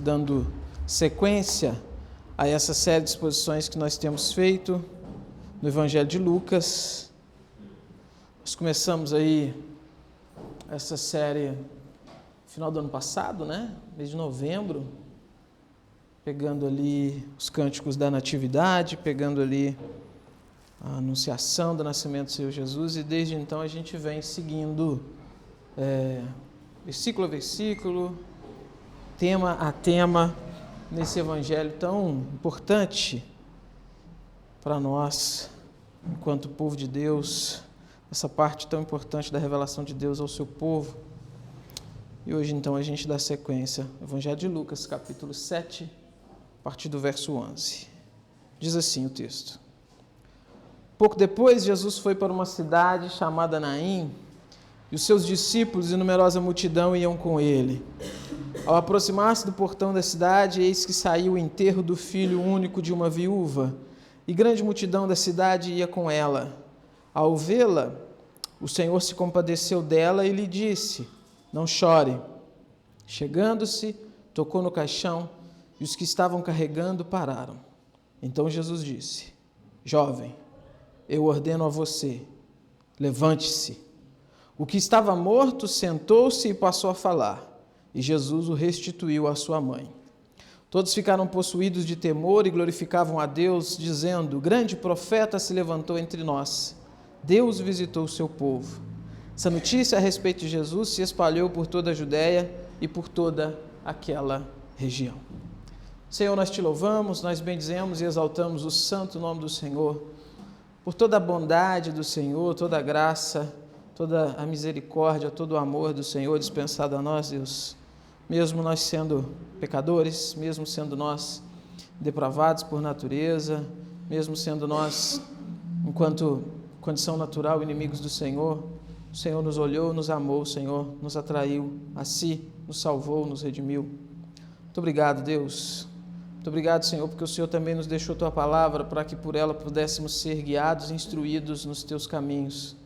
dando sequência a essa série de exposições que nós temos feito no Evangelho de Lucas. Nós começamos aí essa série no final do ano passado, né? Mês de novembro, pegando ali os cânticos da Natividade, pegando ali a anunciação do nascimento do Senhor Jesus, e desde então a gente vem seguindo versículo a versículo, tema a tema, nesse evangelho tão importante para nós, enquanto povo de Deus, essa parte tão importante da revelação de Deus ao seu povo. E hoje então a gente dá sequência, Evangelho de Lucas, capítulo 7, a partir do verso 11. Diz assim o texto: Pouco depois, Jesus foi para uma cidade chamada Naim, e os seus discípulos e numerosa multidão iam com ele. Ao aproximar-se do portão da cidade, eis que saiu o enterro do filho único de uma viúva, e grande multidão da cidade ia com ela. Ao vê-la, o Senhor se compadeceu dela e lhe disse: Não chore. Chegando-se, tocou no caixão, e os que estavam carregando pararam. Então Jesus disse: Jovem, eu ordeno a você, levante-se. O que estava morto sentou-se e passou a falar, e Jesus o restituiu à sua mãe. Todos ficaram possuídos de temor e glorificavam a Deus, dizendo: Grande profeta se levantou entre nós. Deus visitou o seu povo. Essa notícia a respeito de Jesus se espalhou por toda a Judéia e por toda aquela região. Senhor, nós te louvamos, nós bendizemos e exaltamos o santo nome do Senhor, por toda a bondade do Senhor, toda a graça, toda a misericórdia, todo o amor do Senhor dispensado a nós, Deus. Mesmo nós sendo pecadores, mesmo sendo nós depravados por natureza, mesmo sendo nós, enquanto condição natural, inimigos do Senhor, o Senhor nos olhou, nos amou, o Senhor nos atraiu a si, nos salvou, nos redimiu. Muito obrigado, Deus. Muito obrigado, Senhor, porque o Senhor também nos deixou a Tua palavra para que por ela pudéssemos ser guiados e instruídos nos Teus caminhos.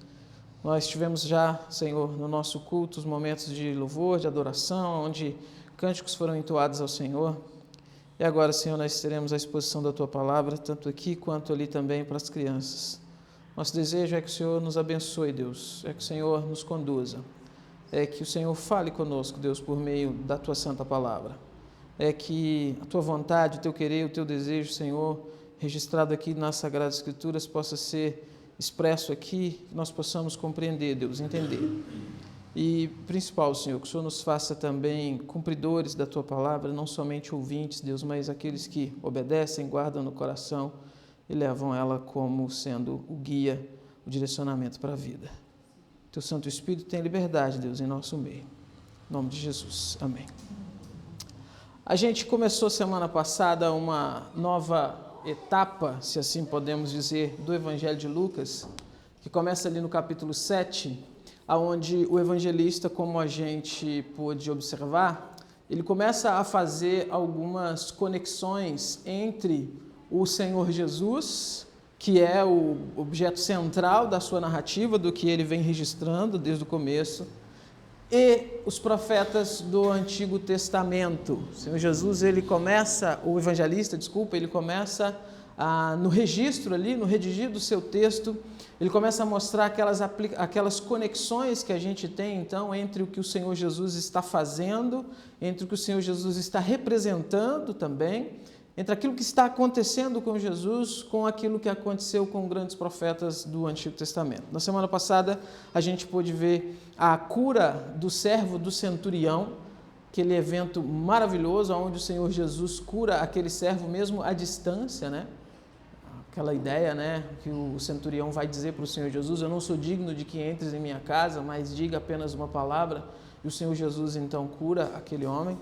Nós tivemos já, Senhor, no nosso culto, os momentos de louvor, de adoração, onde cânticos foram entoados ao Senhor. E agora, Senhor, nós teremos a exposição da Tua palavra, tanto aqui quanto ali também para as crianças. Nosso desejo é que o Senhor nos abençoe, Deus, é que o Senhor nos conduza, é que o Senhor fale conosco, Deus, por meio da Tua santa palavra. É que a Tua vontade, o Teu querer, o Teu desejo, Senhor, registrado aqui nas Sagradas Escrituras, possa ser expresso aqui, que nós possamos compreender, Deus, entender. E, principal, Senhor, que o Senhor nos faça também cumpridores da Tua palavra, não somente ouvintes, Deus, mas aqueles que obedecem, guardam no coração e levam ela como sendo o guia, o direcionamento para a vida. Teu Santo Espírito tem liberdade, Deus, em nosso meio. Em nome de Jesus. Amém. A gente começou semana passada uma nova etapa, se assim podemos dizer, do Evangelho de Lucas, que começa ali no capítulo 7, onde o evangelista, como a gente pôde observar, ele começa a fazer algumas conexões entre o Senhor Jesus, que é o objeto central da sua narrativa, do que ele vem registrando desde o começo, e os profetas do Antigo Testamento. O Senhor Jesus, ele começa no registro ali, no redigir do seu texto, ele começa a mostrar aquelas conexões que a gente tem, então, entre o que o Senhor Jesus está fazendo, entre o que o Senhor Jesus está representando também, entre aquilo que está acontecendo com Jesus, com aquilo que aconteceu com grandes profetas do Antigo Testamento. Na semana passada, a gente pôde ver a cura do servo do centurião, aquele evento maravilhoso, onde o Senhor Jesus cura aquele servo mesmo à distância, né? Aquela ideia, né, que o centurião vai dizer para o Senhor Jesus: eu não sou digno de que entres em minha casa, mas diga apenas uma palavra. E o Senhor Jesus, então, cura aquele homem.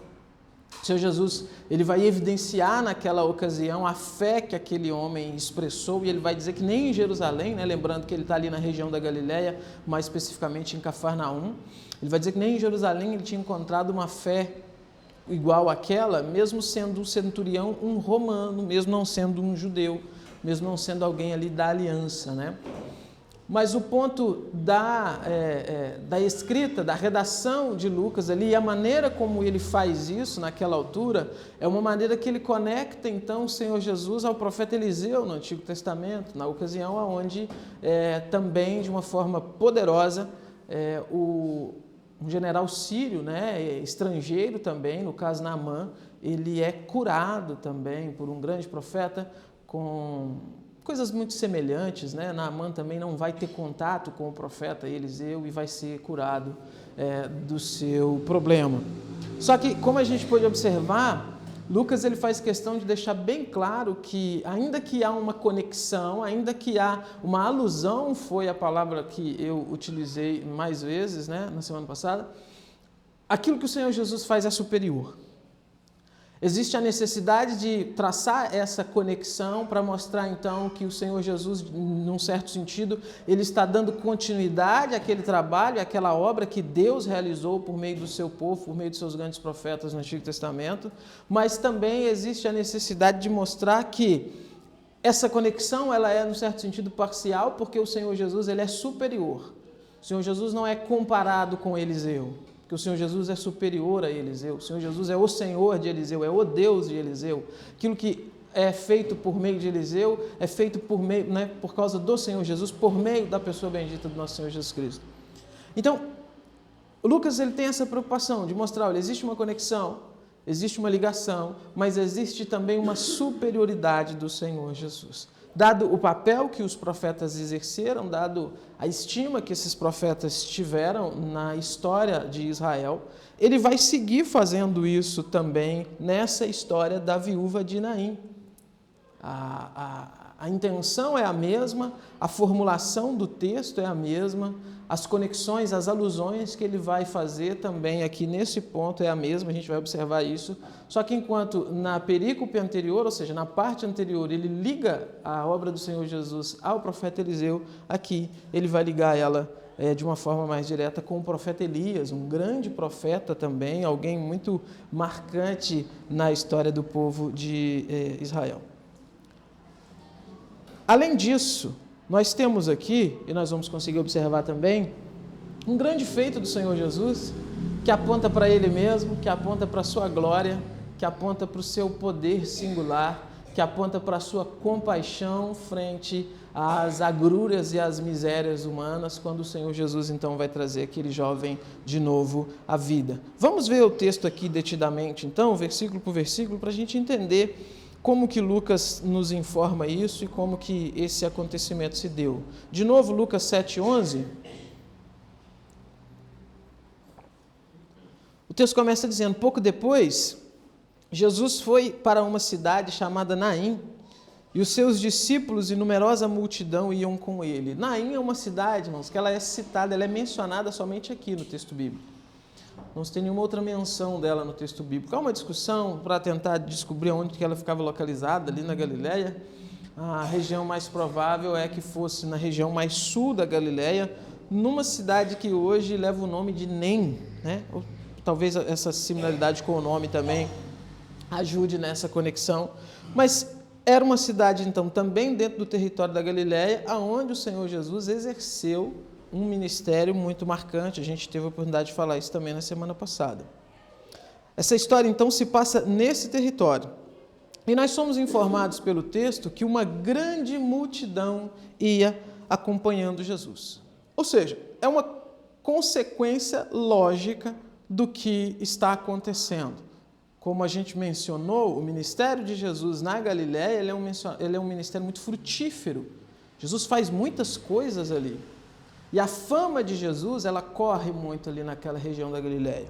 O Senhor Jesus, ele vai evidenciar naquela ocasião a fé que aquele homem expressou, e ele vai dizer que nem em Jerusalém, né, lembrando que ele está ali na região da Galileia, mais especificamente em Cafarnaum, ele vai dizer que nem em Jerusalém ele tinha encontrado uma fé igual àquela, mesmo sendo um centurião um romano, mesmo não sendo um judeu, mesmo não sendo alguém ali da aliança, né? Mas o ponto da escrita, da redação de Lucas ali, a maneira como ele faz isso naquela altura, é uma maneira que ele conecta então o Senhor Jesus ao profeta Eliseu no Antigo Testamento, na ocasião onde também de uma forma poderosa um general sírio, estrangeiro também, no caso Naamã, ele é curado também por um grande profeta com coisas muito semelhantes, Naamã também não vai ter contato com o profeta Eliseu e vai ser curado do seu problema. Só que, como a gente pode observar, Lucas ele faz questão de deixar bem claro que, ainda que há uma conexão, ainda que há uma alusão, foi a palavra que eu utilizei mais vezes na semana passada, aquilo que o Senhor Jesus faz é superior. Existe a necessidade de traçar essa conexão para mostrar, então, que o Senhor Jesus, num certo sentido, ele está dando continuidade àquele trabalho, àquela obra que Deus realizou por meio do seu povo, por meio dos seus grandes profetas no Antigo Testamento, mas também existe a necessidade de mostrar que essa conexão ela é, num certo sentido, parcial, porque o Senhor Jesus ele é superior. O Senhor Jesus não é comparado com Eliseu, que o Senhor Jesus é superior a Eliseu, o Senhor Jesus é o Senhor de Eliseu, é o Deus de Eliseu. Aquilo que é feito por meio de Eliseu é feito por causa do Senhor Jesus, por meio da pessoa bendita do nosso Senhor Jesus Cristo. Então, Lucas ele tem essa preocupação de mostrar, olha, existe uma conexão, existe uma ligação, mas existe também uma superioridade do Senhor Jesus. Dado o papel que os profetas exerceram, dado a estima que esses profetas tiveram na história de Israel, ele vai seguir fazendo isso também nessa história da viúva de Naim. A intenção é a mesma, a formulação do texto é a mesma, as conexões, as alusões que ele vai fazer também aqui nesse ponto é a mesma, a gente vai observar isso. Só que enquanto na perícope anterior, ou seja, na parte anterior, ele liga a obra do Senhor Jesus ao profeta Eliseu, aqui ele vai ligar ela de uma forma mais direta com o profeta Elias, um grande profeta também, alguém muito marcante na história do povo de Israel. Além disso, nós temos aqui, e nós vamos conseguir observar também, um grande feito do Senhor Jesus, que aponta para Ele mesmo, que aponta para a sua glória, que aponta para o seu poder singular, que aponta para a sua compaixão frente às agruras e às misérias humanas, quando o Senhor Jesus então vai trazer aquele jovem de novo à vida. Vamos ver o texto aqui detidamente, então, versículo por versículo, para a gente entender como que Lucas nos informa isso e como que esse acontecimento se deu. De novo, Lucas 7,11. O texto começa dizendo, pouco depois, Jesus foi para uma cidade chamada Naim, e os seus discípulos e numerosa multidão iam com ele. Naim é uma cidade, irmãos, que ela é citada, ela é mencionada somente aqui no texto bíblico. Não se tem nenhuma outra menção dela no texto bíblico. Há uma discussão para tentar descobrir onde que ela ficava localizada, ali na Galileia. A região mais provável é que fosse na região mais sul da Galileia, numa cidade que hoje leva o nome de Nem, Ou, talvez essa similaridade com o nome também ajude nessa conexão. Mas era uma cidade, então, também dentro do território da Galileia, aonde o Senhor Jesus exerceu um ministério muito marcante. A gente teve a oportunidade de falar isso também na semana passada. Essa história, então, se passa nesse território. E nós somos informados pelo texto que uma grande multidão ia acompanhando Jesus. Ou seja, é uma consequência lógica do que está acontecendo. Como a gente mencionou, o ministério de Jesus na Galileia ele é um ministério muito frutífero. Jesus faz muitas coisas ali. E a fama de Jesus, ela corre muito ali naquela região da Galileia.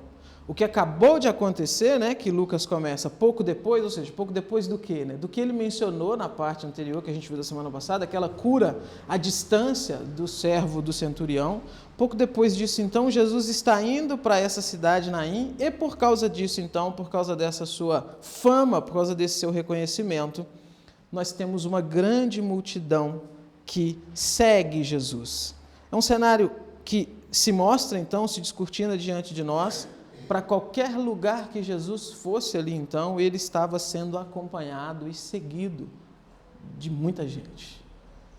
O que acabou de acontecer, que Lucas começa pouco depois, ou seja, pouco depois do quê? Do que ele mencionou na parte anterior, que a gente viu da semana passada, aquela cura à distância do servo do centurião. Pouco depois disso, então, Jesus está indo para essa cidade, Naim, e por causa disso, então, por causa dessa sua fama, por causa desse seu reconhecimento, nós temos uma grande multidão que segue Jesus. É um cenário que se mostra, então, se descortina diante de nós. Para qualquer lugar que Jesus fosse ali, então, ele estava sendo acompanhado e seguido de muita gente.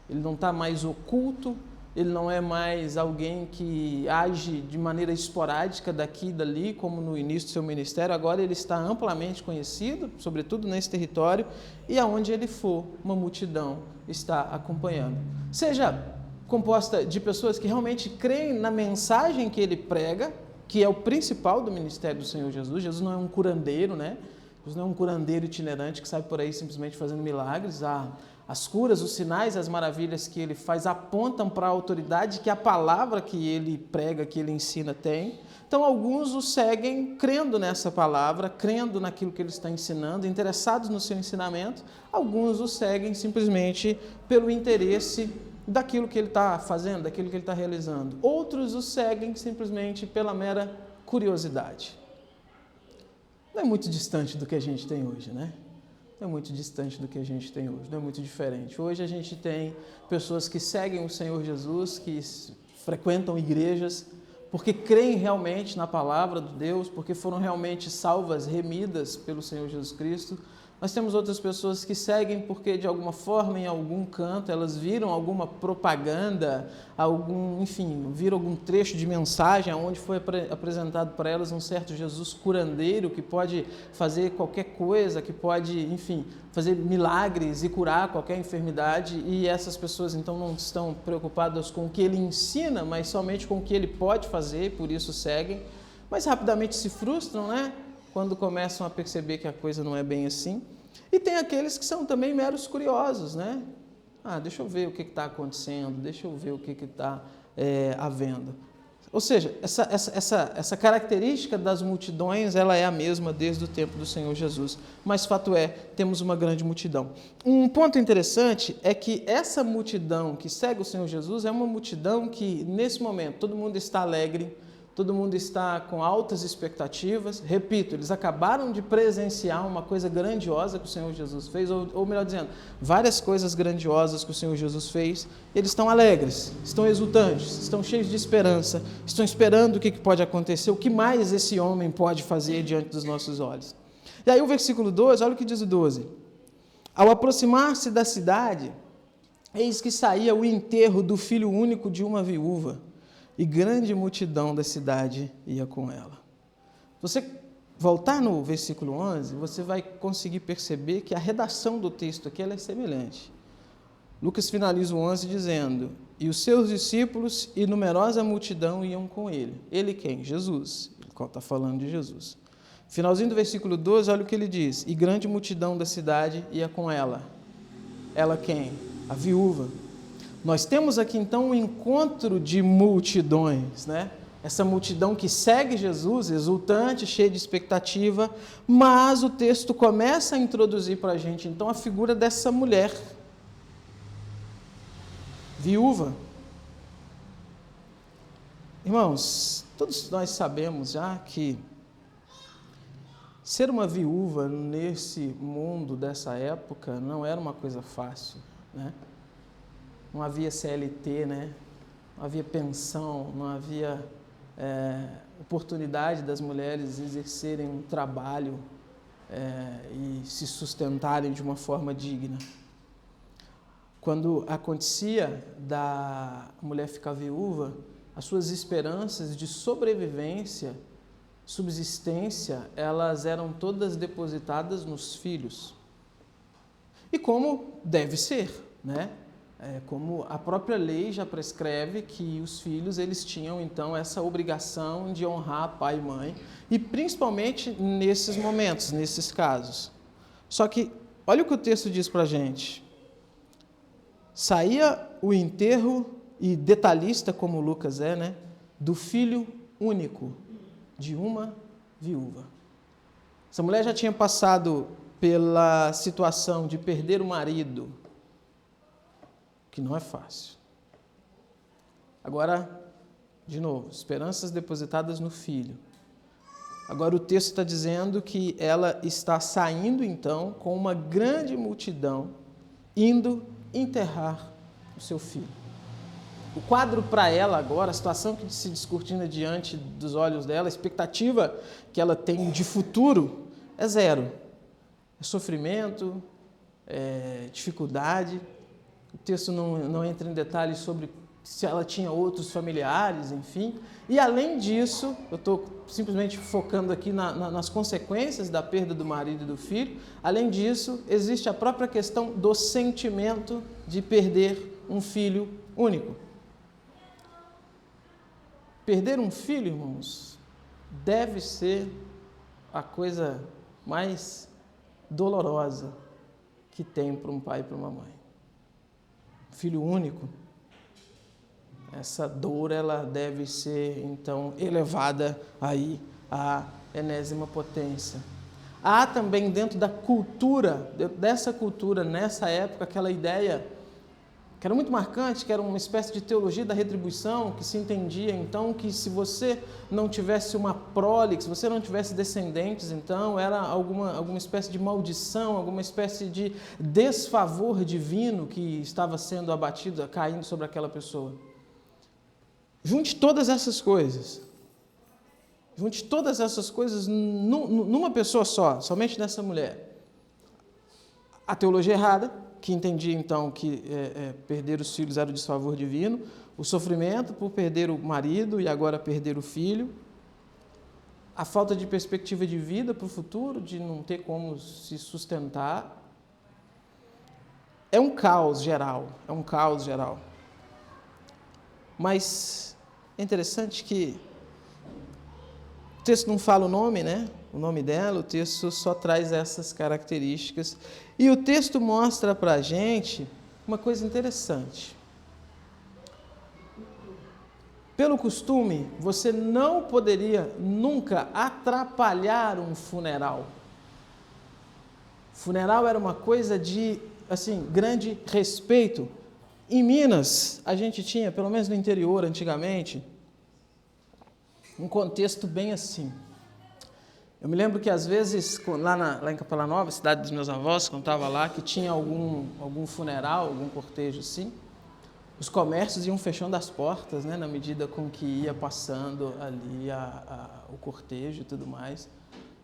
Ele não está mais oculto ele não é mais alguém que age de maneira esporádica daqui e dali, como no início do seu ministério. Agora ele está amplamente conhecido, sobretudo nesse território, e aonde ele for, uma multidão está acompanhando. Seja composta de pessoas que realmente creem na mensagem que ele prega, que é o principal do ministério do Senhor Jesus. Jesus não é um curandeiro, né? Jesus não é um curandeiro itinerante que sai por aí simplesmente fazendo milagres. As curas, os sinais, as maravilhas que ele faz apontam para a autoridade que a palavra que ele prega, que ele ensina tem. Então, alguns o seguem crendo nessa palavra, crendo naquilo que ele está ensinando, interessados no seu ensinamento. Alguns o seguem simplesmente pelo interesse daquilo que ele está fazendo, daquilo que ele está realizando. Outros o seguem simplesmente pela mera curiosidade. Não é muito distante do que a gente tem hoje, né? Não é muito distante do que a gente tem hoje, não é muito diferente. Hoje a gente tem pessoas que seguem o Senhor Jesus, que frequentam igrejas, porque creem realmente na palavra de Deus, porque foram realmente salvas, remidas pelo Senhor Jesus Cristo. Nós temos outras pessoas que seguem porque, de alguma forma, em algum canto, elas viram alguma propaganda, viram algum trecho de mensagem onde foi apresentado para elas um certo Jesus curandeiro que pode fazer qualquer coisa, que pode, fazer milagres e curar qualquer enfermidade, e essas pessoas, então, não estão preocupadas com o que ele ensina, mas somente com o que ele pode fazer, por isso seguem, mas rapidamente se frustram, né? Quando começam a perceber que a coisa não é bem assim. E tem aqueles que são também meros curiosos, né? Deixa eu ver o que está acontecendo, deixa eu ver o que está havendo. Ou seja, essa característica das multidões, ela é a mesma desde o tempo do Senhor Jesus. Mas fato é, temos uma grande multidão. Um ponto interessante é que essa multidão que segue o Senhor Jesus é uma multidão que, nesse momento, todo mundo está alegre, todo mundo está com altas expectativas. Repito, eles acabaram de presenciar uma coisa grandiosa que o Senhor Jesus fez, ou melhor dizendo, várias coisas grandiosas que o Senhor Jesus fez. Eles estão alegres, estão exultantes, estão cheios de esperança, estão esperando o que pode acontecer, o que mais esse homem pode fazer diante dos nossos olhos. E aí o versículo 12, olha o que diz o 12. Ao aproximar-se da cidade, eis que saía o enterro do filho único de uma viúva, e grande multidão da cidade ia com ela. Você voltar no versículo 11, você vai conseguir perceber que a redação do texto aqui ela é semelhante. Lucas finaliza o 11 dizendo, e os seus discípulos e numerosa multidão iam com ele. Ele quem? Jesus. Ele está falando de Jesus. Finalzinho do versículo 12, olha o que ele diz, e grande multidão da cidade ia com ela. Ela quem? A viúva. Nós temos aqui, então, um encontro de multidões, né? Essa multidão que segue Jesus, exultante, cheia de expectativa, mas o texto começa a introduzir para a gente, então, a figura dessa mulher, viúva. Irmãos, todos nós sabemos já que ser uma viúva nesse mundo dessa época não era uma coisa fácil, né? Não havia CLT, né? Não havia pensão, não havia oportunidade das mulheres exercerem um trabalho e se sustentarem de uma forma digna. Quando acontecia da mulher ficar viúva, as suas esperanças de sobrevivência, subsistência, elas eram todas depositadas nos filhos. E como deve ser, né? Como a própria lei já prescreve que os filhos eles tinham então essa obrigação de honrar pai e mãe, e principalmente nesses momentos, nesses casos. Só que olha o que o texto diz para a gente. Saía o enterro, e detalhista como Lucas é, né, do filho único de uma viúva. Essa mulher já tinha passado pela situação de perder o marido, que não é fácil. Agora, de novo, esperanças depositadas no filho. Agora o texto está dizendo que ela está saindo, então, com uma grande multidão, indo enterrar o seu filho. O quadro para ela agora, a situação que se descortina diante dos olhos dela, a expectativa que ela tem de futuro é zero. É sofrimento, é dificuldade. O texto não entra em detalhes sobre se ela tinha outros familiares, enfim. E além disso, eu estou simplesmente focando aqui nas consequências da perda do marido e do filho. Além disso, existe a própria questão do sentimento de perder um filho único. Perder um filho, irmãos, deve ser a coisa mais dolorosa que tem para um pai e para uma mãe. Filho único. Essa dor, ela deve ser, então, elevada aí à enésima potência. Há também dentro da cultura, dessa cultura, nessa época, aquela ideia que era muito marcante, que era uma espécie de teologia da retribuição, que se entendia, então, que se você não tivesse uma prole, que se você não tivesse descendentes, então, era alguma espécie de maldição, alguma espécie de desfavor divino que estava sendo abatido, caindo sobre aquela pessoa. Junte todas essas coisas numa pessoa só, somente nessa mulher. A teologia errada, que entendia então que perder os filhos era o desfavor divino, o sofrimento por perder o marido e agora perder o filho, a falta de perspectiva de vida para o futuro, de não ter como se sustentar. É um caos geral. Mas é interessante que o texto não fala o nome, né? O nome dela, o texto só traz essas características. E o texto mostra para a gente uma coisa interessante. Pelo costume, você não poderia nunca atrapalhar um funeral. Funeral era uma coisa de, grande respeito. Em Minas, a gente tinha, pelo menos no interior antigamente, um contexto bem assim. Eu me lembro que às vezes, lá em Capela Nova, cidade dos meus avós, quando estava lá, que tinha algum funeral, algum cortejo assim, os comércios iam fechando as portas, né, na medida com que ia passando ali o cortejo e tudo mais.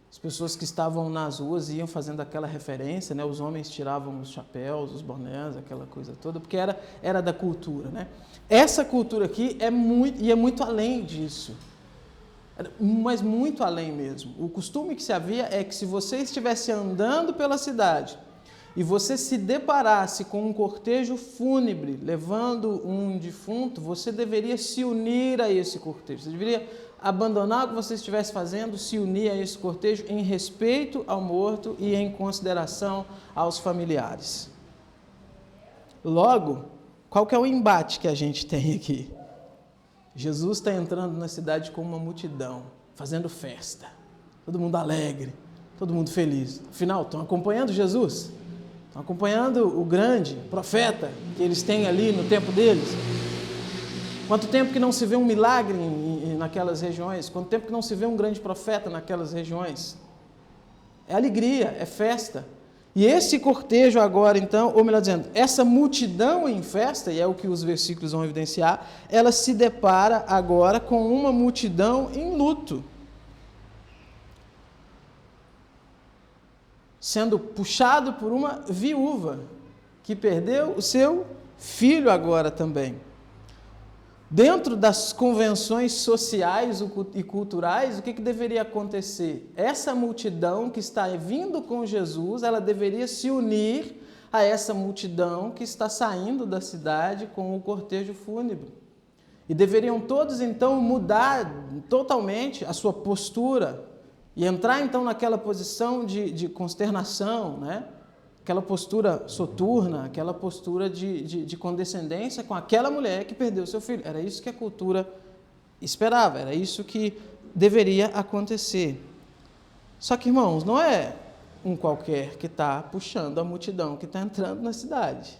As pessoas que estavam nas ruas iam fazendo aquela referência, né? Os homens tiravam os chapéus, os bonés, aquela coisa toda, porque era da cultura, né? Essa cultura aqui é muito além disso, mas muito além mesmo. O costume que se havia é que se você estivesse andando pela cidade e você se deparasse com um cortejo fúnebre levando um defunto, você deveria se unir a esse cortejo, você deveria abandonar o que você estivesse fazendo, se unir a esse cortejo em respeito ao morto e em consideração aos familiares. Logo, qual que é o embate que a gente tem aqui? Jesus está entrando na cidade com uma multidão, fazendo festa, todo mundo alegre, todo mundo feliz. Afinal, estão acompanhando Jesus? Estão acompanhando o grande profeta que eles têm ali no tempo deles? Quanto tempo que não se vê um milagre naquelas regiões? Quanto tempo que não se vê um grande profeta naquelas regiões? É alegria, é festa. E esse cortejo agora, então, ou melhor dizendo, essa multidão em festa, e é o que os versículos vão evidenciar, ela se depara agora com uma multidão em luto, sendo puxado por uma viúva, que perdeu o seu filho agora também. Dentro das convenções sociais e culturais, o que deveria acontecer? Essa multidão que está vindo com Jesus, ela deveria se unir a essa multidão que está saindo da cidade com o cortejo fúnebre. E deveriam todos, então, mudar totalmente a sua postura e entrar, então, naquela posição de consternação, né? Aquela postura soturna, aquela postura de condescendência com aquela mulher que perdeu seu filho. Era isso que a cultura esperava, era isso que deveria acontecer. Só que, irmãos, não é um qualquer que está puxando a multidão que está entrando na cidade.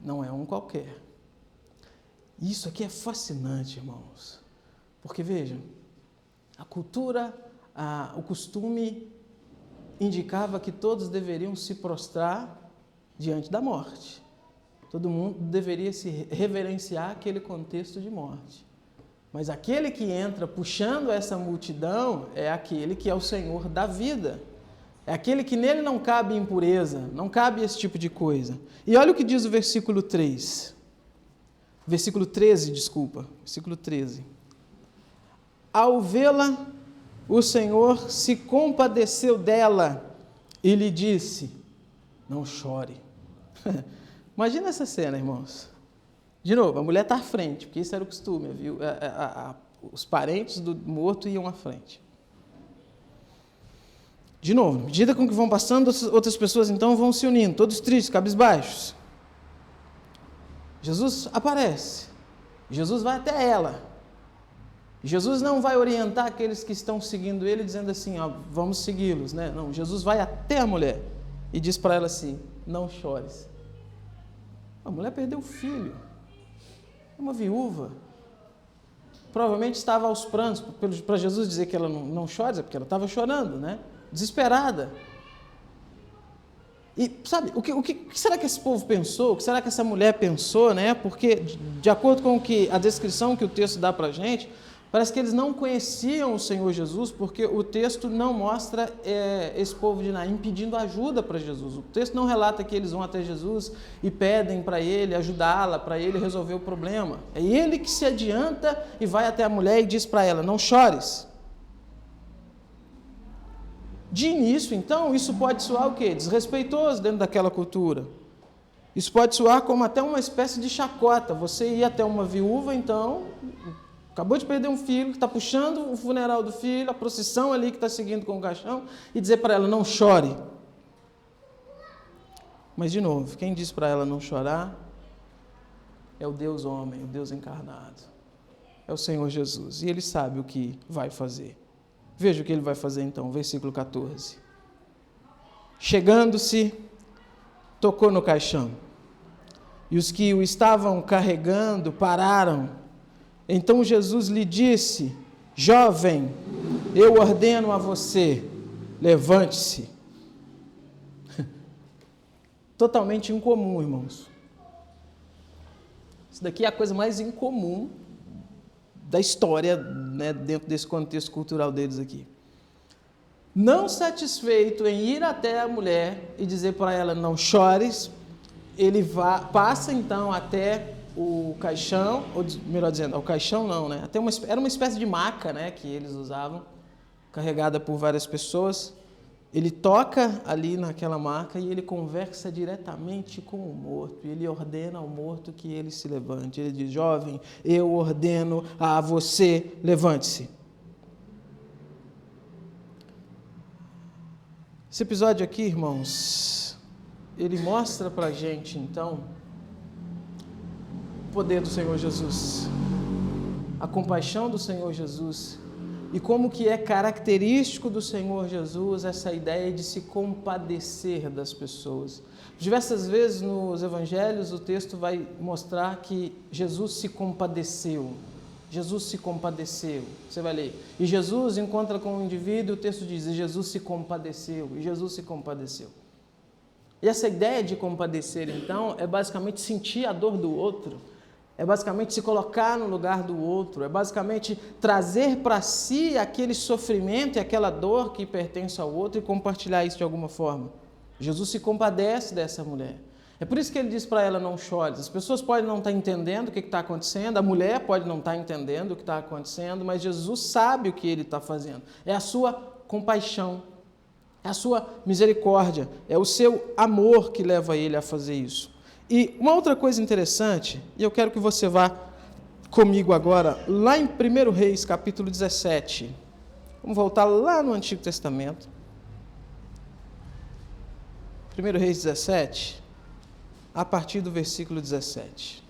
Não é um qualquer. Isso aqui é fascinante, irmãos. Porque, vejam, a cultura, o costume indicava que todos deveriam se prostrar diante da morte. Todo mundo deveria se reverenciar aquele contexto de morte. Mas aquele que entra puxando essa multidão é aquele que é o Senhor da vida. É aquele que nele não cabe impureza, não cabe esse tipo de coisa. E olha o que diz o versículo 3. Versículo 13, desculpa. Versículo 13. Ao vê-la, o Senhor se compadeceu dela e lhe disse: não chore. Imagina essa cena, irmãos. De novo, a mulher está à frente, porque isso era o costume, viu? Os parentes do morto iam à frente. De novo, à medida com que vão passando, outras pessoas então vão se unindo, todos tristes, cabisbaixos. Jesus aparece. Jesus vai até ela. Jesus não vai orientar aqueles que estão seguindo ele, dizendo assim, ó, vamos segui-los, né? Não, Jesus vai até a mulher e diz para ela assim: não chores. A mulher perdeu o filho. É uma viúva. Provavelmente estava aos prantos. Para Jesus dizer que ela não chora, é porque ela estava chorando, né? Desesperada. E, sabe, o que será que esse povo pensou? O que será que essa mulher pensou, né? Porque, de acordo com a descrição que o texto dá para a gente, parece que eles não conheciam o Senhor Jesus, porque o texto não mostra esse povo de Naim pedindo ajuda para Jesus. O texto não relata que eles vão até Jesus e pedem para ele ajudá-la, para ele resolver o problema. É ele que se adianta e vai até a mulher e diz para ela: não chores. De início, então, isso pode soar o quê? Desrespeitoso dentro daquela cultura. Isso pode soar como até uma espécie de chacota. Você ir até uma viúva, então, acabou de perder um filho, está puxando o funeral do filho, a procissão ali que está seguindo com o caixão, e dizer para ela: não chore. Mas, de novo, quem diz para ela não chorar é o Deus homem, o Deus encarnado. É o Senhor Jesus. E Ele sabe o que vai fazer. Veja o que Ele vai fazer então, versículo 14. Chegando-se, tocou no caixão, e os que o estavam carregando pararam. Então Jesus lhe disse: jovem, eu ordeno a você, levante-se. Totalmente incomum, irmãos. Isso daqui é a coisa mais incomum da história, né, dentro desse contexto cultural deles aqui. Não satisfeito em ir até a mulher e dizer para ela: não chores, ele passa então até o caixão, ou melhor dizendo, ao caixão não, né? Era uma espécie de maca, né, que eles usavam, carregada por várias pessoas. Ele toca ali naquela maca e ele conversa diretamente com o morto. E ele ordena ao morto que ele se levante. Ele diz: jovem, eu ordeno a você, levante-se. Esse episódio aqui, irmãos, ele mostra para a gente, então, o poder do Senhor Jesus, a compaixão do Senhor Jesus, e como que é característico do Senhor Jesus essa ideia de se compadecer das pessoas. Diversas vezes nos evangelhos o texto vai mostrar que Jesus se compadeceu. Jesus se compadeceu. Você vai ler. E Jesus encontra com o indivíduo, o texto diz: e Jesus se compadeceu. E Jesus se compadeceu. E essa ideia de compadecer, então, é basicamente sentir a dor do outro. É basicamente se colocar no lugar do outro, é basicamente trazer para si aquele sofrimento e aquela dor que pertence ao outro e compartilhar isso de alguma forma. Jesus se compadece dessa mulher. É por isso que ele diz para ela: não chores. As pessoas podem não estar entendendo o que está acontecendo, a mulher pode não estar entendendo o que está acontecendo, mas Jesus sabe o que ele está fazendo. É a sua compaixão, é a sua misericórdia, é o seu amor que leva ele a fazer isso. E uma outra coisa interessante, e eu quero que você vá comigo agora, lá em 1 Reis, capítulo 17. Vamos voltar lá no Antigo Testamento. 1 Reis 17, a partir do versículo 17.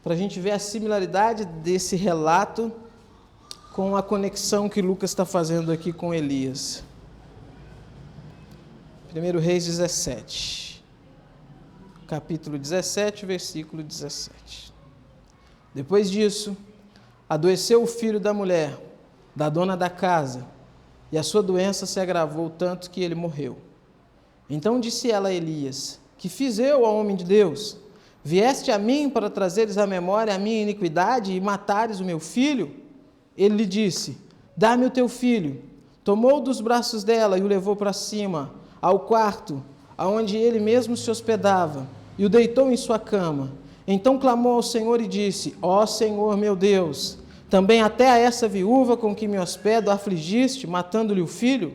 Para a gente ver a similaridade desse relato com a conexão que Lucas está fazendo aqui com Elias. 1 Reis 17. Capítulo 17, versículo 17. Depois disso, adoeceu o filho da mulher, da dona da casa, e a sua doença se agravou tanto que ele morreu. Então disse ela a Elias: que fiz eu ao homem de Deus? Vieste a mim para trazeres à memória a minha iniquidade e matares o meu filho? Ele lhe disse: dá-me o teu filho. Tomou dos braços dela e o levou para cima, ao quarto, aonde ele mesmo se hospedava, e o deitou em sua cama. Então clamou ao Senhor e disse: ó Senhor meu Deus, também até a essa viúva com que me hospedo afligiste, matando-lhe o filho?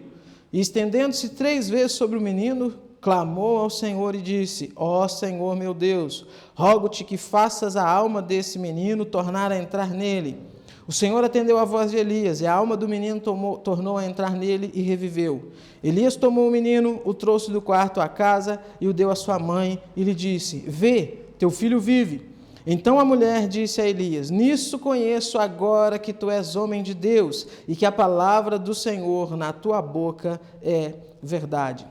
E estendendo-se 3 vezes sobre o menino, clamou ao Senhor e disse: ó Senhor meu Deus, rogo-te que faças a alma desse menino tornar a entrar nele. O Senhor atendeu a voz de Elias, e a alma do menino tornou a entrar nele e reviveu. Elias tomou o menino, o trouxe do quarto à casa e o deu à sua mãe, e lhe disse: vê, teu filho vive. Então a mulher disse a Elias: nisso conheço agora que tu és homem de Deus, e que a palavra do Senhor na tua boca é verdade.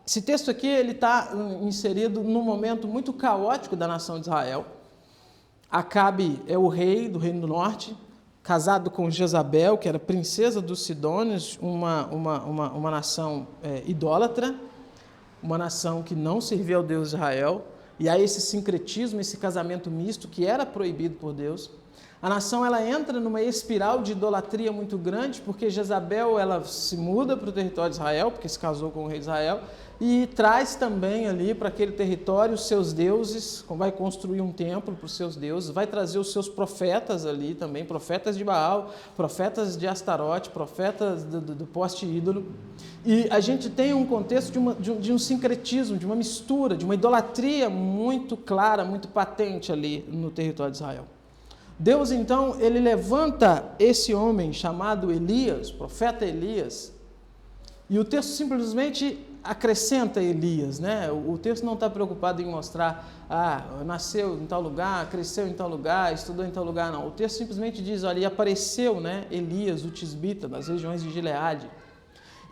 Esse texto aqui está inserido num momento muito caótico da nação de Israel. Acabe é o rei do Reino do Norte, casado com Jezabel, que era princesa dos Sidônios, uma nação idólatra, uma nação que não servia ao Deus de Israel, e há esse sincretismo, esse casamento misto que era proibido por Deus. A nação ela entra numa espiral de idolatria muito grande, porque Jezabel ela se muda para o território de Israel, porque se casou com o rei de Israel, e traz também ali para aquele território os seus deuses, vai construir um templo para os seus deuses, vai trazer os seus profetas ali também, profetas de Baal, profetas de Astarote, profetas do poste ídolo. E a gente tem um contexto de um sincretismo, de uma mistura, de uma idolatria muito clara, muito patente ali no território de Israel. Deus, então, ele levanta esse homem chamado Elias, profeta Elias, e o texto simplesmente acrescenta Elias, né? O texto não está preocupado em mostrar, nasceu em tal lugar, cresceu em tal lugar, estudou em tal lugar, não. O texto simplesmente diz, olha, e apareceu, né, Elias, o tisbita, das regiões de Gileade.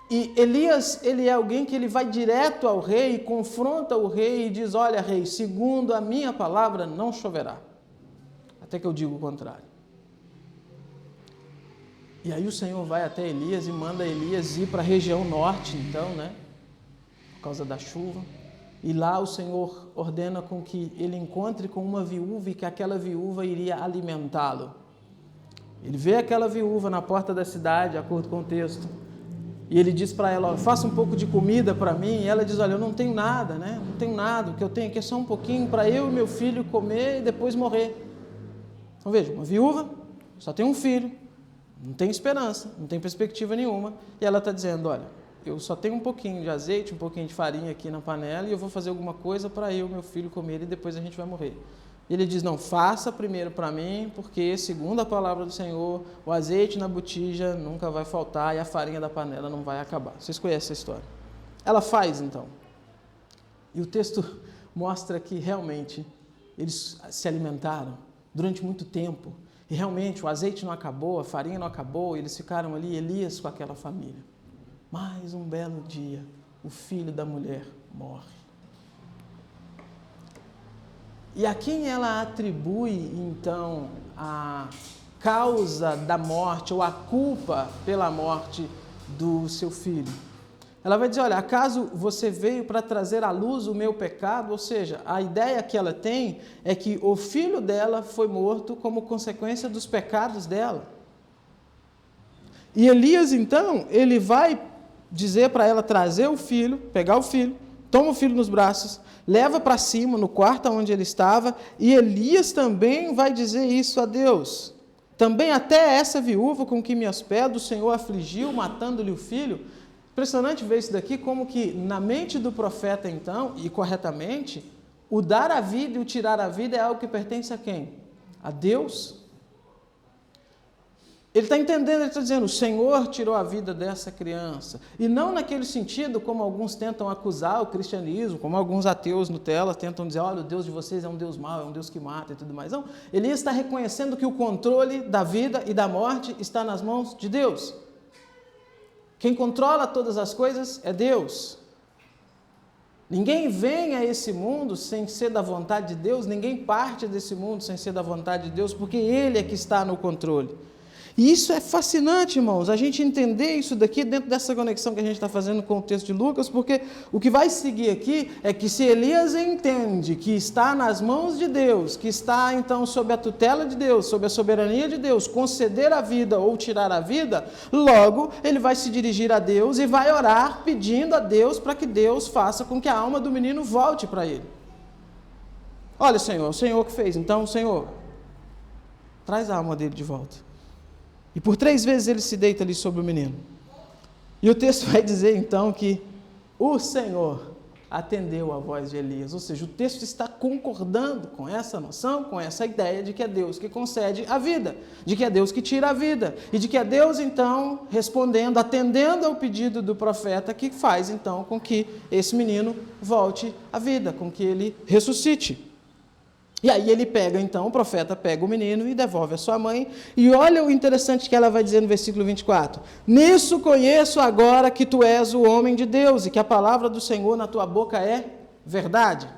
E Elias, ele é alguém que ele vai direto ao rei, e confronta o rei e diz, olha, rei, segundo a minha palavra, não choverá. Até que eu digo o contrário. E aí o Senhor vai até Elias e manda Elias ir para a região norte, então, né? Por causa da chuva. E lá o Senhor ordena com que ele encontre com uma viúva e que aquela viúva iria alimentá-lo. Ele vê aquela viúva na porta da cidade, de acordo com o texto. E ele diz para ela, faça um pouco de comida para mim. E ela diz, olha, eu não tenho nada, né? Não tenho nada. O que eu tenho aqui é só um pouquinho para eu e meu filho comer e depois morrer. Então veja, uma viúva, só tem um filho, não tem esperança, não tem perspectiva nenhuma, e ela está dizendo, olha, eu só tenho um pouquinho de azeite, um pouquinho de farinha aqui na panela, e eu vou fazer alguma coisa para eu e meu filho comer, e depois a gente vai morrer. E ele diz, não, faça primeiro para mim, porque segundo a palavra do Senhor, o azeite na botija nunca vai faltar, e a farinha da panela não vai acabar. Vocês conhecem essa história. Ela faz, então. E o texto mostra que realmente eles se alimentaram durante muito tempo, e realmente o azeite não acabou, a farinha não acabou, e eles ficaram ali, Elias com aquela família. Mas um belo dia, o filho da mulher morre. E a quem ela atribui, então, a causa da morte, ou a culpa pela morte do seu filho? Ela vai dizer, olha, acaso você veio para trazer à luz o meu pecado? Ou seja, a ideia que ela tem é que o filho dela foi morto como consequência dos pecados dela. E Elias, então, ele vai dizer para ela trazer o filho, pegar o filho, toma o filho nos braços, leva para cima, no quarto onde ele estava, e Elias também vai dizer isso a Deus. Também até essa viúva com que me hospedo, o Senhor afligiu, matando-lhe o filho. Impressionante ver isso daqui, como que na mente do profeta, então, e corretamente, o dar a vida e o tirar a vida é algo que pertence a quem? A Deus. Ele está entendendo, ele está dizendo, o Senhor tirou a vida dessa criança. E não naquele sentido, como alguns tentam acusar o cristianismo, como alguns ateus Nutella tentam dizer, olha, o Deus de vocês é um Deus mau, é um Deus que mata e tudo mais. Não, Elias está reconhecendo que o controle da vida e da morte está nas mãos de Deus. Quem controla todas as coisas é Deus. Ninguém vem a esse mundo sem ser da vontade de Deus, ninguém parte desse mundo sem ser da vontade de Deus, porque Ele é que está no controle. E isso é fascinante, irmãos, a gente entender isso daqui dentro dessa conexão que a gente está fazendo com o texto de Lucas, porque o que vai seguir aqui é que se Elias entende que está nas mãos de Deus, que está então sob a tutela de Deus, sob a soberania de Deus, conceder a vida ou tirar a vida, logo ele vai se dirigir a Deus e vai orar pedindo a Deus para que Deus faça com que a alma do menino volte para ele. Olha, Senhor, o Senhor que fez, então, Senhor, traz a alma dele de volta. E por 3 vezes ele se deita ali sobre o menino. E o texto vai dizer, então, que o Senhor atendeu a voz de Elias. Ou seja, o texto está concordando com essa noção, com essa ideia de que é Deus que concede a vida, de que é Deus que tira a vida, e de que é Deus, então, respondendo, atendendo ao pedido do profeta, que faz, então, com que esse menino volte à vida, com que ele ressuscite. E aí ele pega, então, o profeta pega o menino e devolve a sua mãe. E olha o interessante que ela vai dizer no versículo 24. Nisso conheço agora que tu és o homem de Deus e que a palavra do Senhor na tua boca é verdade.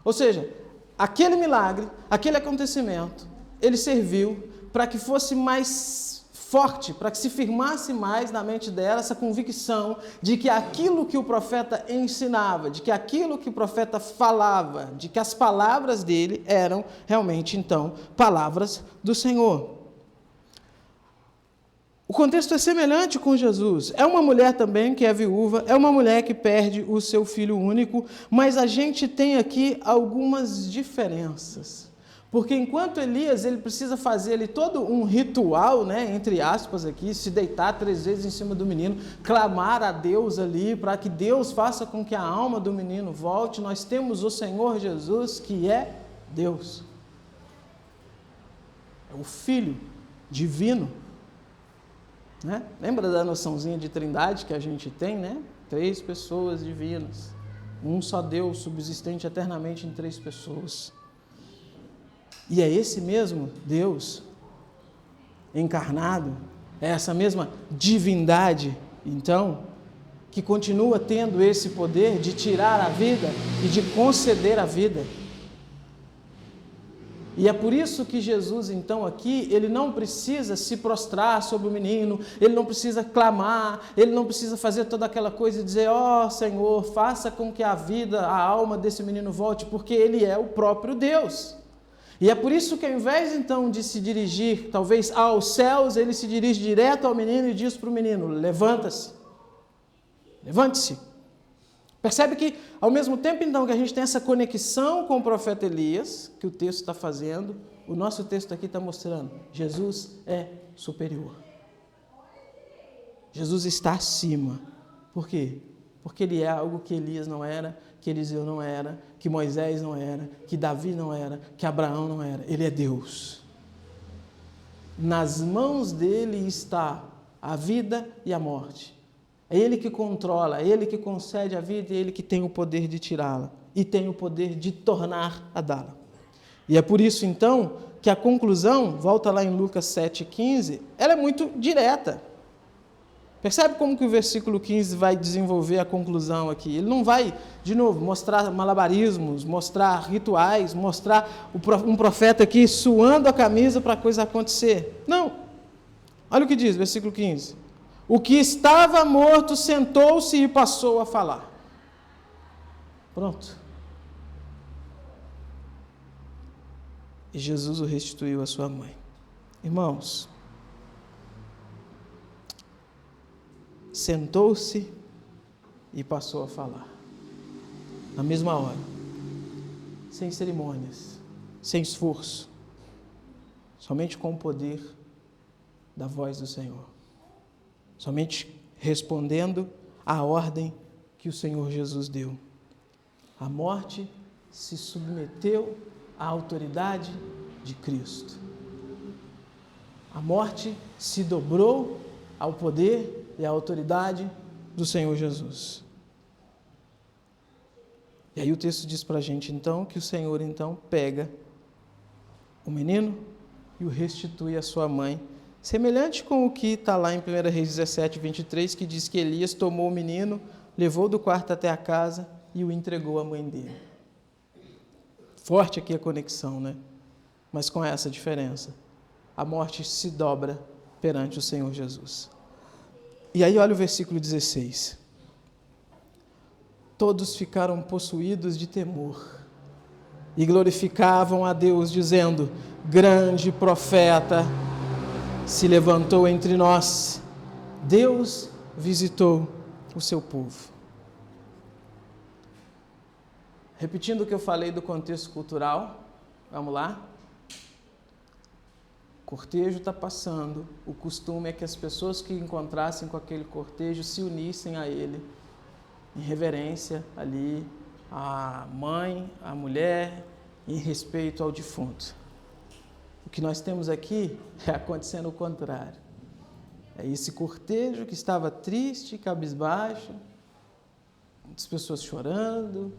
Ou seja, aquele milagre, aquele acontecimento, ele serviu para que fosse mais forte, para que se firmasse mais na mente dela essa convicção de que aquilo que o profeta ensinava, de que aquilo que o profeta falava, de que as palavras dele eram realmente, então, palavras do Senhor. O contexto é semelhante com Jesus. É uma mulher também que é viúva, é uma mulher que perde o seu filho único, mas a gente tem aqui algumas diferenças. Porque enquanto Elias, ele precisa fazer ali todo um ritual, né, entre aspas aqui, se deitar 3 vezes em cima do menino, clamar a Deus ali, para que Deus faça com que a alma do menino volte, nós temos o Senhor Jesus, que é Deus. É o Filho divino. Né? Lembra da noçãozinha de trindade que a gente tem, né? 3 pessoas divinas. Um só Deus, subsistente eternamente em 3 pessoas. E é esse mesmo Deus encarnado, é essa mesma divindade, então, que continua tendo esse poder de tirar a vida e de conceder a vida. E é por isso que Jesus, então, aqui, ele não precisa se prostrar sobre o menino, ele não precisa clamar, ele não precisa fazer toda aquela coisa e dizer, ó Senhor, faça com que a vida, a alma desse menino volte, porque ele é o próprio Deus. E é por isso que ao invés então de se dirigir talvez aos céus, ele se dirige direto ao menino e diz para o menino, levanta-se, levante-se. Percebe que ao mesmo tempo então que a gente tem essa conexão com o profeta Elias, que o texto está fazendo, o nosso texto aqui está mostrando, Jesus é superior. Jesus está acima. Por quê? Porque ele é algo que Elias não era, que Eliseu não era, que Moisés não era, que Davi não era, que Abraão não era. Ele é Deus. Nas mãos dele está a vida e a morte. É ele que controla, é ele que concede a vida e é ele que tem o poder de tirá-la e tem o poder de tornar a dá-la. E é por isso, então, que a conclusão, volta lá em Lucas 7,15, ela é muito direta. Percebe como que o versículo 15 vai desenvolver a conclusão aqui? Ele não vai, de novo, mostrar malabarismos, mostrar rituais, mostrar um profeta aqui suando a camisa para a coisa acontecer. Não. Olha o que diz, versículo 15. O que estava morto sentou-se e passou a falar. Pronto. E Jesus o restituiu à sua mãe. Irmãos, sentou-se e passou a falar. Na mesma hora. Sem cerimônias, sem esforço. Somente com o poder da voz do Senhor. Somente respondendo à ordem que o Senhor Jesus deu. A morte se submeteu à autoridade de Cristo. A morte se dobrou ao poder e à autoridade do Senhor Jesus. E aí o texto diz para a gente, então, que o Senhor, então, pega o menino e o restitui à sua mãe, semelhante com o que está lá em 1 Reis 17, 23, que diz que Elias tomou o menino, levou do quarto até a casa e o entregou à mãe dele. Forte aqui a conexão, né? Mas com essa diferença. A morte se dobra perante o Senhor Jesus. E aí olha o versículo 16. Todos ficaram possuídos de temor e glorificavam a Deus, dizendo, grande profeta se levantou entre nós, Deus visitou o seu povo. Repetindo o que eu falei do contexto cultural, vamos lá? O cortejo está passando, o costume é que as pessoas que encontrassem com aquele cortejo se unissem a ele, em reverência ali, a mãe, a mulher, em respeito ao defunto. O que nós temos aqui é acontecendo o contrário. É esse cortejo que estava triste, cabisbaixo, as pessoas chorando,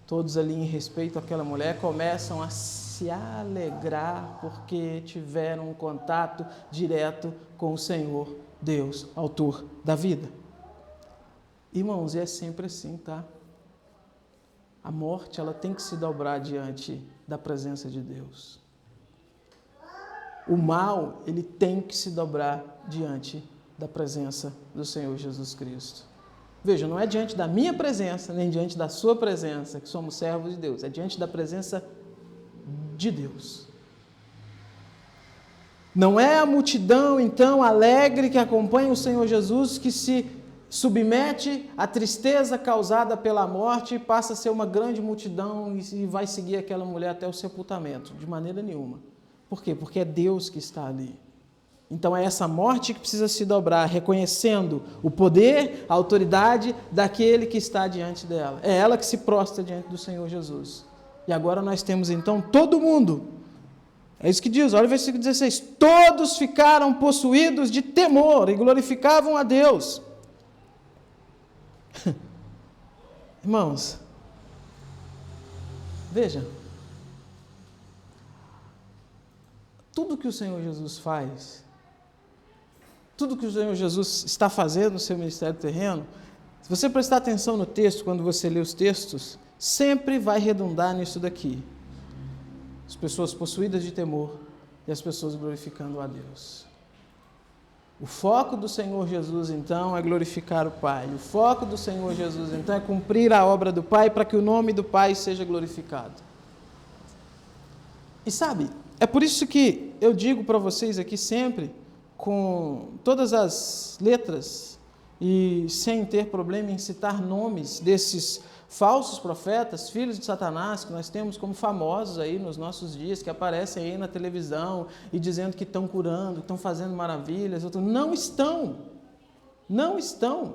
todos ali em respeito àquela mulher, começam a se alegrar porque tiveram um contato direto com o Senhor, Deus, autor da vida. Irmãos, e é sempre assim, tá? A morte, ela tem que se dobrar diante da presença de Deus. O mal, ele tem que se dobrar diante da presença do Senhor Jesus Cristo. Veja, não é diante da minha presença, nem diante da sua presença, que somos servos de Deus, é diante da presença de Deus. Não é a multidão, então, alegre que acompanha o Senhor Jesus que se submete à tristeza causada pela morte e passa a ser uma grande multidão e vai seguir aquela mulher até o sepultamento, de maneira nenhuma. Por quê? Porque é Deus que está ali. Então é essa morte que precisa se dobrar, reconhecendo o poder, a autoridade daquele que está diante dela. É ela que se prostra diante do Senhor Jesus. E agora nós temos então todo mundo. É isso que diz, olha o versículo 16. Todos ficaram possuídos de temor e glorificavam a Deus. Irmãos, veja, tudo que o Senhor Jesus faz, tudo que o Senhor Jesus está fazendo no seu ministério terreno, se você prestar atenção no texto, quando você lê os textos, sempre vai redundar nisso daqui. As pessoas possuídas de temor e as pessoas glorificando a Deus. O foco do Senhor Jesus, então, é glorificar o Pai. O foco do Senhor Jesus, então, é cumprir a obra do Pai para que o nome do Pai seja glorificado. E sabe, é por isso que eu digo para vocês aqui sempre, com todas as letras e sem ter problema em citar nomes desses falsos profetas, filhos de Satanás, que nós temos como famosos aí nos nossos dias, que aparecem aí na televisão e dizendo que estão curando, que estão fazendo maravilhas. Não estão. Não estão.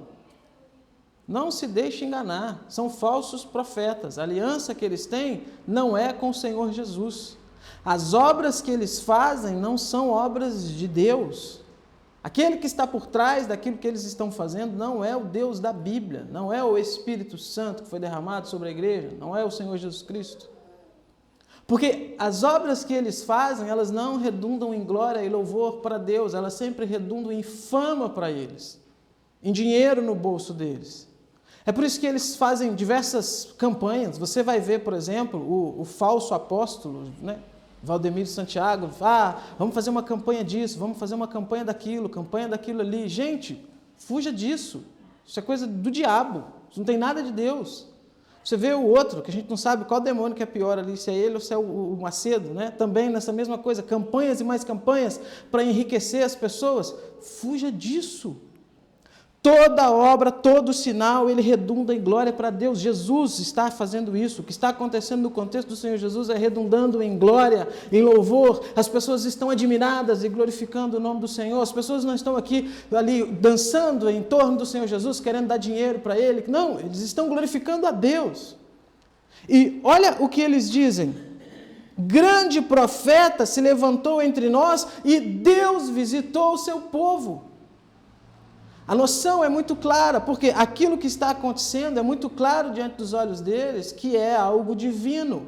Não se deixe enganar. São falsos profetas. A aliança que eles têm não é com o Senhor Jesus. As obras que eles fazem não são obras de Deus. Aquele que está por trás daquilo que eles estão fazendo não é o Deus da Bíblia, não é o Espírito Santo que foi derramado sobre a igreja, não é o Senhor Jesus Cristo. Porque as obras que eles fazem, elas não redundam em glória e louvor para Deus, elas sempre redundam em fama para eles, em dinheiro no bolso deles. É por isso que eles fazem diversas campanhas. Você vai ver, por exemplo, o falso apóstolo, né? Valdemiro Santiago, vamos fazer uma campanha disso, vamos fazer uma campanha daquilo ali. Gente, fuja disso. Isso é coisa do diabo, isso não tem nada de Deus. Você vê o outro, que a gente não sabe qual demônio que é pior ali, se é ele ou se é o Macedo, né? Também nessa mesma coisa, campanhas e mais campanhas para enriquecer as pessoas. Fuja disso. Toda obra, todo sinal, ele redunda em glória para Deus. Jesus está fazendo isso. O que está acontecendo no contexto do Senhor Jesus é redundando em glória, em louvor. As pessoas estão admiradas e glorificando o nome do Senhor. As pessoas não estão aqui, ali, dançando em torno do Senhor Jesus, querendo dar dinheiro para Ele. Não, eles estão glorificando a Deus. E olha o que eles dizem. Grande profeta se levantou entre nós e Deus visitou o seu povo. A noção é muito clara, porque aquilo que está acontecendo é muito claro diante dos olhos deles, que é algo divino.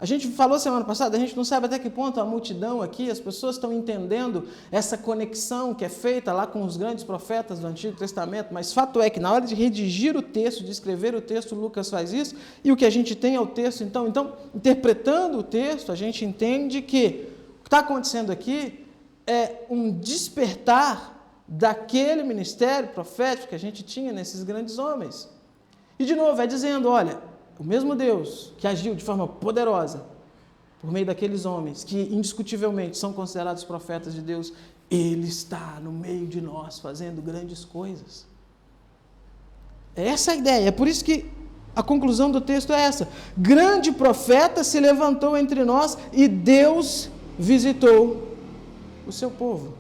A gente falou semana passada, a gente não sabe até que ponto a multidão aqui, as pessoas estão entendendo essa conexão que é feita lá com os grandes profetas do Antigo Testamento, mas fato é que na hora de redigir o texto, de escrever o texto, Lucas faz isso, e o que a gente tem é o texto. Então, interpretando o texto, a gente entende que o que está acontecendo aqui é um despertar daquele ministério profético que a gente tinha nesses grandes homens. E de novo, é dizendo, olha, o mesmo Deus que agiu de forma poderosa por meio daqueles homens, que indiscutivelmente são considerados profetas de Deus, Ele está no meio de nós fazendo grandes coisas. É essa a ideia, é por isso que A conclusão do texto é essa: grande profeta se levantou entre nós e Deus visitou o seu povo.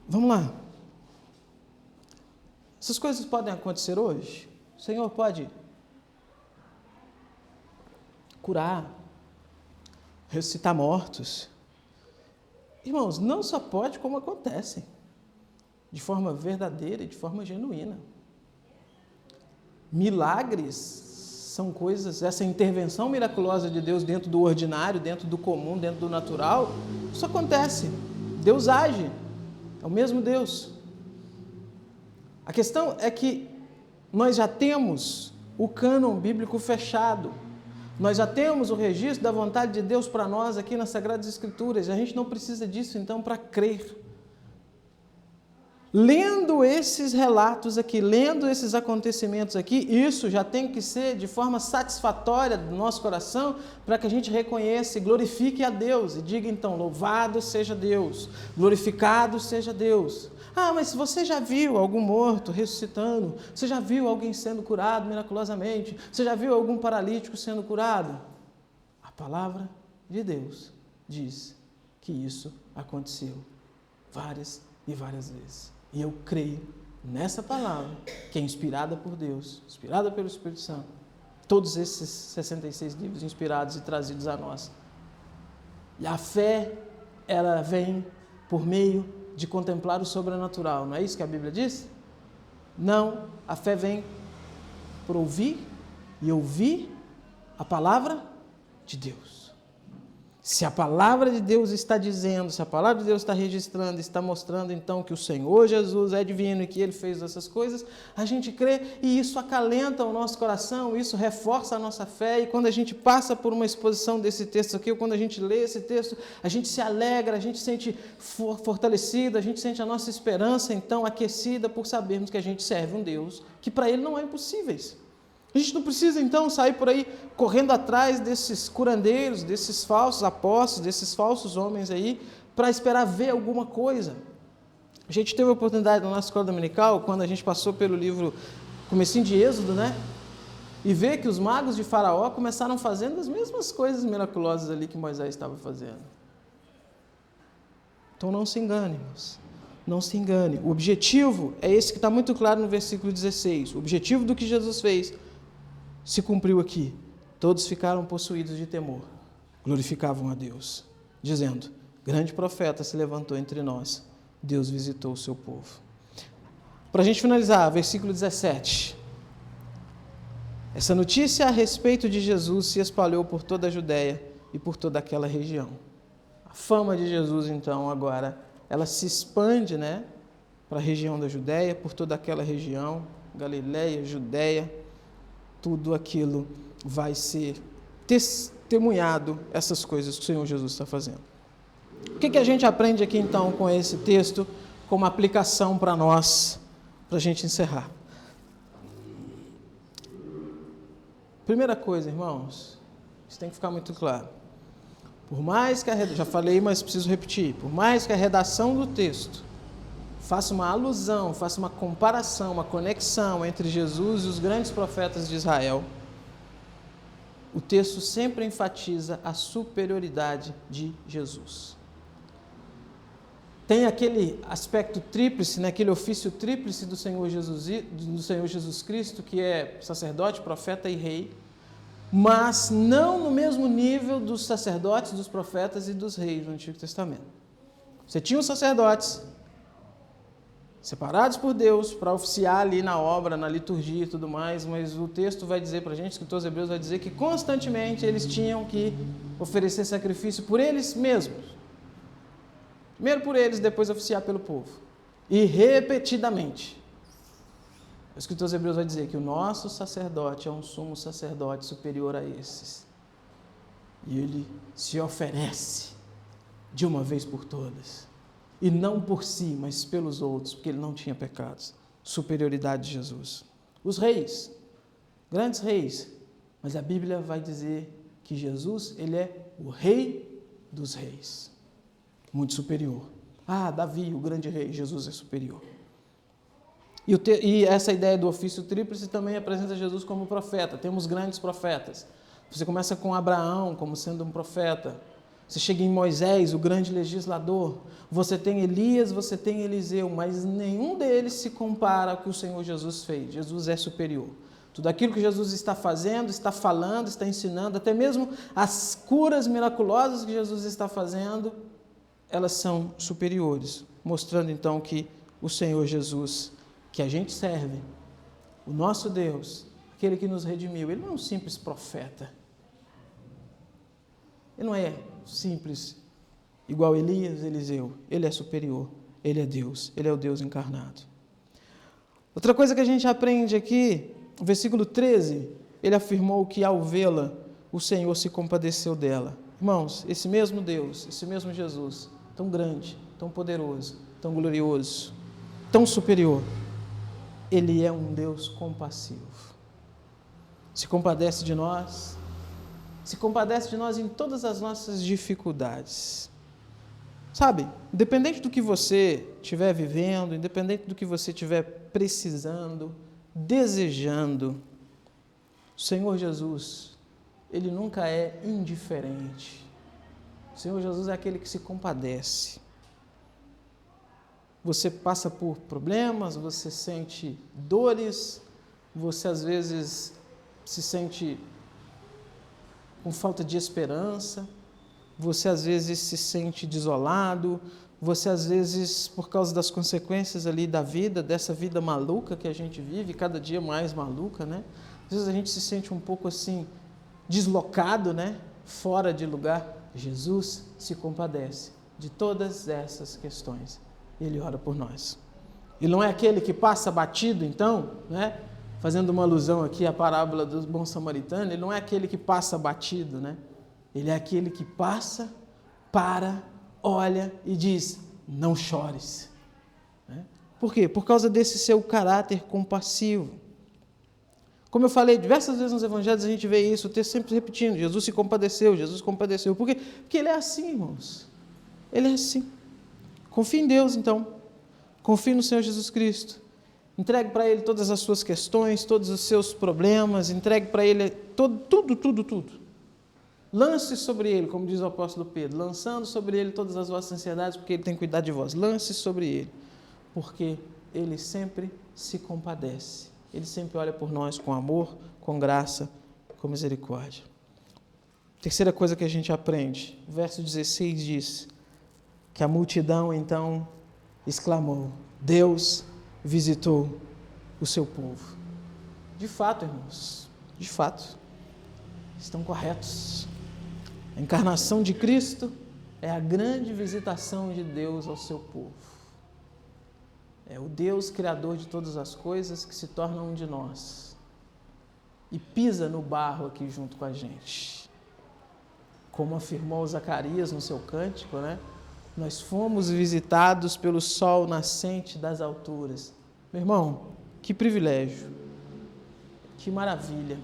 Vamos lá. Essas coisas podem acontecer hoje? O Senhor pode curar, ressuscitar mortos. Irmãos, não só pode, como acontecem, de forma verdadeira e de forma genuína. Milagres são coisas, essa intervenção miraculosa de Deus dentro do ordinário, dentro do comum, dentro do natural, isso acontece. Deus age, é o mesmo Deus. A questão é que nós já temos o cânon bíblico fechado, nós já temos o registro da vontade de Deus para nós aqui nas Sagradas Escrituras, a gente não precisa disso então para crer. Lendo esses relatos aqui, lendo esses acontecimentos aqui, isso já tem que ser de forma satisfatória do nosso coração, para que a gente reconheça e glorifique a Deus, e diga então, louvado seja Deus, glorificado seja Deus. Ah, mas você já viu algum morto ressuscitando? Você já viu alguém sendo curado miraculosamente? Você já viu algum paralítico sendo curado? A palavra de Deus diz que isso aconteceu várias e várias vezes. E eu creio nessa palavra, que é inspirada por Deus, inspirada pelo Espírito Santo. Todos esses 66 livros inspirados e trazidos a nós. E a fé, ela vem por meio de contemplar o sobrenatural. Não é isso que a Bíblia diz? Não, a fé vem por ouvir e ouvir a palavra de Deus. Se a palavra de Deus está dizendo, se a palavra de Deus está registrando, está mostrando então que o Senhor Jesus é divino e que Ele fez essas coisas, a gente crê e isso acalenta o nosso coração, isso reforça a nossa fé, e quando a gente passa por uma exposição desse texto aqui, ou quando a gente lê esse texto, a gente se alegra, a gente se sente fortalecido, a gente sente a nossa esperança então aquecida por sabermos que a gente serve um Deus que para Ele não é impossíveis. A gente não precisa, então, sair por aí correndo atrás desses curandeiros, desses falsos apóstolos, desses falsos homens aí, para esperar ver alguma coisa. A gente teve a oportunidade na nossa escola dominical, quando a gente passou pelo livro, comecinho de Êxodo, né? E ver que os magos de Faraó começaram fazendo as mesmas coisas miraculosas ali que Moisés estava fazendo. Então não se engane, irmãos. Não se engane. O objetivo é esse que está muito claro no versículo 16. O objetivo do que Jesus fez se cumpriu aqui. Todos ficaram possuídos de temor, glorificavam a Deus, dizendo: grande profeta se levantou entre nós, Deus visitou o seu povo. Para a gente finalizar, versículo 17. Essa notícia a respeito de Jesus se espalhou por toda a Judéia e por toda aquela região. A fama de Jesus, então, agora, ela se expande, né, para a região da Judéia, por toda aquela região, Galileia, Judéia, tudo aquilo vai ser testemunhado, essas coisas que o Senhor Jesus está fazendo. O que a gente aprende aqui então com esse texto, como aplicação para nós, para a gente encerrar? Primeira coisa, irmãos, isso tem que ficar muito claro. Por mais que já falei, mas preciso repetir, por mais que a redação do texto faça uma alusão, faça uma comparação, uma conexão entre Jesus e os grandes profetas de Israel, o texto sempre enfatiza a superioridade de Jesus. Tem aquele aspecto tríplice, né, aquele ofício tríplice do Senhor Jesus Cristo, que é sacerdote, profeta e rei, mas não no mesmo nível dos sacerdotes, dos profetas e dos reis do Antigo Testamento. Você tinha os sacerdotes, separados por Deus para oficiar ali na obra, na liturgia e tudo mais, mas o texto vai dizer para a gente, o escritor aos Hebreus vai dizer que constantemente eles tinham que oferecer sacrifício por eles mesmos. Primeiro por eles, depois oficiar pelo povo. E repetidamente. O escritor aos Hebreus vai dizer que o nosso sacerdote é um sumo sacerdote superior a esses. E ele se oferece de uma vez por todas. E não por si, mas pelos outros, porque ele não tinha pecados. Superioridade de Jesus. Os reis, grandes reis, mas a Bíblia vai dizer que Jesus, ele é o rei dos reis. Muito superior. Ah, Davi, o grande rei, Jesus é superior. E essa ideia do ofício tríplice também apresenta Jesus como profeta. Temos grandes profetas. Você começa com Abraão como sendo um profeta. Você chega em Moisés, o grande legislador. Você tem Elias, você tem Eliseu, mas nenhum deles se compara ao que o Senhor Jesus fez. Jesus é superior. Tudo aquilo que Jesus está fazendo, está falando, está ensinando, até mesmo as curas miraculosas que Jesus está fazendo, elas são superiores, mostrando então que o Senhor Jesus, que a gente serve, o nosso Deus, aquele que nos redimiu, ele não é um simples profeta. Ele não é simples, igual Elias, Eliseu. Ele é superior, ele é Deus, ele é o Deus encarnado. Outra coisa que a gente aprende aqui, no versículo 13, ele afirmou que ao vê-la, o Senhor se compadeceu dela. Irmãos, esse mesmo Deus, esse mesmo Jesus, tão grande, tão poderoso, tão glorioso, tão superior, ele é um Deus compassivo. Se compadece de nós, se compadece de nós em todas as nossas dificuldades. Sabe, independente do que você estiver vivendo, independente do que você estiver precisando, desejando, o Senhor Jesus, ele nunca é indiferente. O Senhor Jesus é aquele que se compadece. Você passa por problemas, você sente dores, você às vezes se sente com falta de esperança, você às vezes se sente desolado, você às vezes, por causa das consequências ali da vida, dessa vida maluca que a gente vive, cada dia mais maluca, né? Às vezes a gente se sente um pouco assim, deslocado, né? Fora de lugar. Jesus se compadece de todas essas questões. Ele ora por nós. Ele não é aquele que passa batido, então, né? Fazendo uma alusão aqui à parábola do bom samaritano, ele não é aquele que passa batido, né? Ele é aquele que passa, para, olha e diz, não chores. Né? Por quê? Por causa desse seu caráter compassivo. Como eu falei diversas vezes nos evangelhos, a gente vê isso, o texto sempre repetindo, Jesus se compadeceu, Jesus compadeceu. Por quê? Porque ele é assim, irmãos. Ele é assim. Confie em Deus, então. Confie no Senhor Jesus Cristo. Entregue para Ele todas as suas questões, todos os seus problemas, entregue para Ele tudo. Lance sobre Ele, como diz o apóstolo Pedro, lançando sobre Ele todas as vossas ansiedades, porque Ele tem cuidado de vós. Lance sobre Ele, porque Ele sempre se compadece. Ele sempre olha por nós com amor, com graça, com misericórdia. Terceira coisa que a gente aprende, o verso 16 diz que a multidão então exclamou, Deus visitou o seu povo. De fato, irmãos, de fato, estão corretos. A encarnação de Cristo é a grande visitação de Deus ao seu povo. É o Deus criador de todas as coisas que se torna um de nós e pisa no barro aqui junto com a gente. Como afirmou Zacarias no seu cântico, né? Nós fomos visitados pelo sol nascente das alturas. Meu irmão, que privilégio, que maravilha,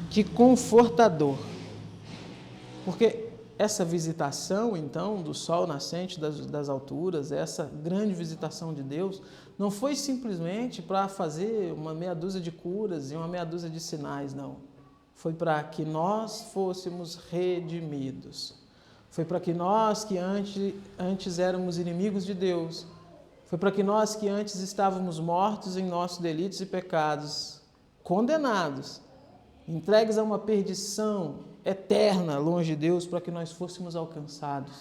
que confortador. Porque essa visitação, então, do sol nascente das alturas, essa grande visitação de Deus, não foi simplesmente para fazer uma meia dúzia de curas e uma meia dúzia de sinais, não. Foi para que nós fôssemos redimidos. Foi para que nós que antes éramos inimigos de Deus, foi para que nós que antes estávamos mortos em nossos delitos e pecados, condenados, entregues a uma perdição eterna longe de Deus, para que nós fôssemos alcançados.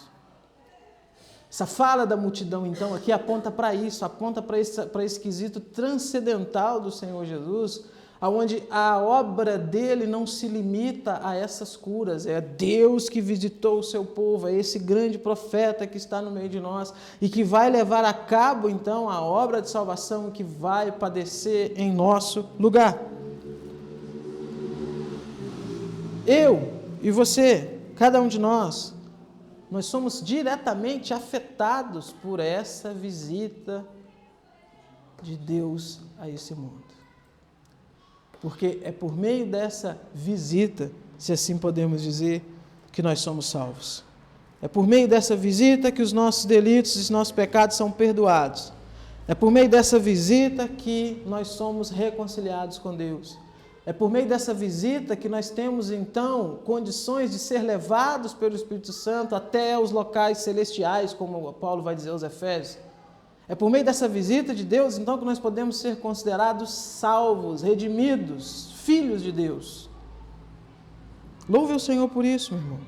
Essa fala da multidão, então, aqui aponta para isso, aponta para esse quesito transcendental do Senhor Jesus, onde a obra dele não se limita a essas curas, é Deus que visitou o seu povo, é esse grande profeta que está no meio de nós e que vai levar a cabo, então, a obra de salvação que vai padecer em nosso lugar. Eu e você, cada um de nós somos diretamente afetados por essa visita de Deus a esse mundo. Porque é por meio dessa visita, se assim podemos dizer, que nós somos salvos. É por meio dessa visita que os nossos delitos e os nossos pecados são perdoados. É por meio dessa visita que nós somos reconciliados com Deus. É por meio dessa visita que nós temos, então, condições de ser levados pelo Espírito Santo até os locais celestiais, como Paulo vai dizer aos Efésios. É por meio dessa visita de Deus, então, que nós podemos ser considerados salvos, redimidos, filhos de Deus. Louve o Senhor por isso, meu irmão.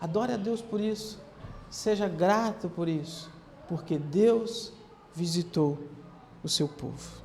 Adore a Deus por isso. Seja grato por isso, porque Deus visitou o seu povo.